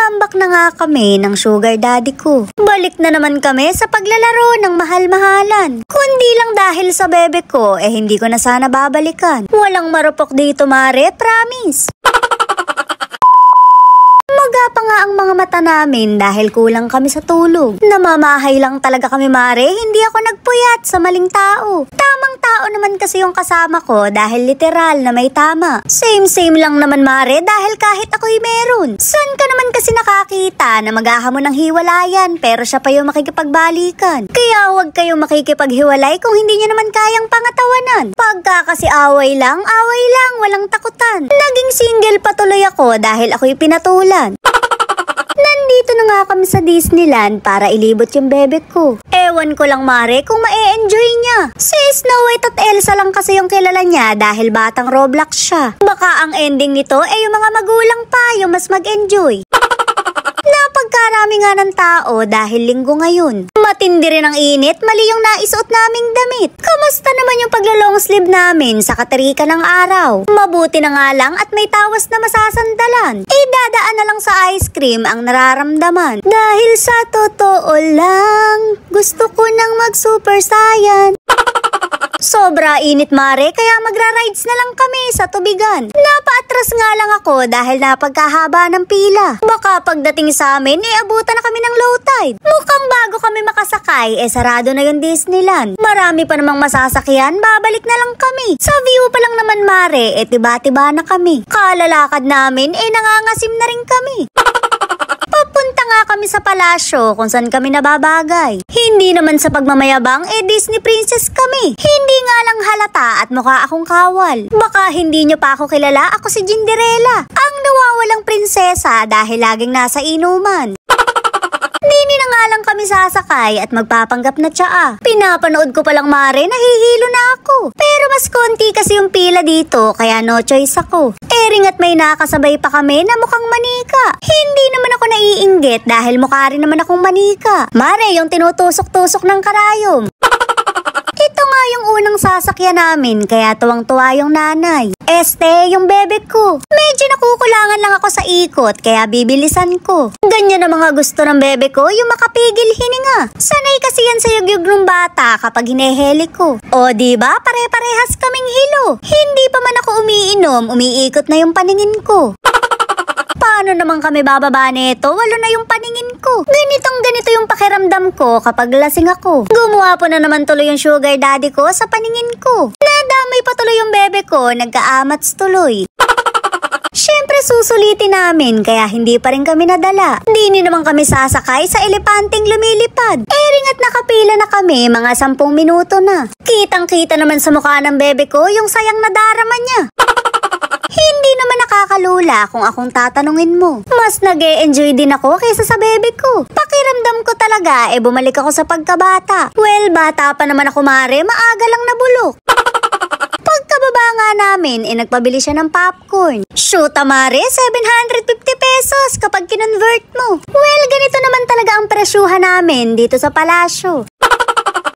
Nakatambak na nga kami ng sugar daddy ko. Balik na naman kami sa paglalaro ng mahal-mahalan. Kundi lang dahil sa bebe ko, hindi ko na sana babalikan. Walang marupok dito, mare, promise. Magapa nga ang mga mata namin dahil kulang kami sa tulog. Namamahay lang talaga kami, mare, hindi ako nagpuyat sa maling tao. Tamang tao naman kasi yung kasama ko dahil literal na may tama. Same lang naman, mare, dahil kahit ako'y meron. San ka naman kasi nakakita na maghahamon ng hiwalayan pero siya pa yung makikipagbalikan? Kaya huwag kayong makikipaghiwalay kung hindi niya naman kayang pangatawanan. Pagka kasi away lang, walang takutan. Naging single patuloy ako dahil ako'y pinatulan. Nandito na nga kami sa Disneyland para ilibot yung bebe ko. Ewan ko lang, mare, kung ma-e-enjoy niya. Si Snow White at Elsa lang kasi yung kilala niya dahil batang Roblox siya. Baka ang ending nito yung mga magulang pa yung mas mag-enjoy. Napagkarami nga ng tao dahil linggo ngayon. Matindi rin ang init, mali yung naisuot naming damit. Kamusta naman yung paglo-long sleeve namin sa katarika ng araw? Mabuti na nga lang at may tawas na masasandalan. Dadaan na lang sa ice cream ang nararamdaman. Dahil sa totoo lang, gusto ko nang mag-super saiyan. Sobra init, mare, kaya magra-rides na lang kami sa tubigan. Napaatras nga lang ako dahil napagkahaba ng pila. Baka pagdating sa amin, abutan na kami ng low tide. Mukhang bago kami makasakay, sarado na yung Disneyland. Marami pa namang masasakyan, babalik na lang kami. Sa view pa lang naman, mare, tiba-tiba na kami. Kalalakad namin, nangangasim na rin kami. Papunta nga kami sa palasyo kung saan kami nababagay. Hindi naman sa pagmamayabang, Disney princess kami. Hindi nga lang halata at mukha akong kawal. Baka hindi nyo pa ako kilala, ako si Cinderella, ang nawawalang prinsesa dahil laging nasa inuman. Nini na nga lang kami sasakay at magpapanggap na tsaa. Pinapanood ko palang, mare, nahihilo na ako. Pero mas konti kasi yung pila dito, kaya no choice ako. Ring at may nakasabay pa kami na mukhang manika. Hindi naman ako naiinggit dahil mukha rin naman akong manika. Mare, yung tinutusok-tusok ng karayom. Ito nga yung unang sasakyan namin, kaya tuwang-tuwa yung nanay. Yung bebe ko. Medyo nakukulangan lang ako sa ikot, kaya bibilisan ko. Ganyan ang mga gusto ng bebe ko, yung makapigil hininga. Sanay kasi yan sa yugyug ng bata kapag hineheli ko. O diba, pare-parehas kaming hilo. Hindi pa man ako umiinom, umiikot na yung paningin ko. Paano naman kami bababa nito? Walo na yung paningin ko. Ganito yung pakiramdam ko kapag lasing ako. Gumawa po na naman tuloy yung sugar daddy ko sa paningin ko. Nadamay pa tuloy yung bebe ko, nagkaamats tuloy. Siyempre susulitin namin kaya hindi pa rin kami nadala. Hindi naman kami sasakay sa elepanteng lumilipad. Ring at nakapila na kami, mga 10 minuto na. Kitang-kita naman sa mukha ng bebe ko yung sayang na darama niya. Hindi naman nakakalula kung akong tatanungin mo. Mas nag-e-enjoy din ako kaysa sa bebe ko. Pakiramdam ko talaga, bumalik ako sa pagkabata. Well, bata pa naman ako, mare, maaga lang nabulok. Pagkababa nga namin, nagpabili siya ng popcorn. Shoot, mare, 750 pesos kapag kinonvert mo. Well, ganito naman talaga ang presyuhan namin dito sa palasyo.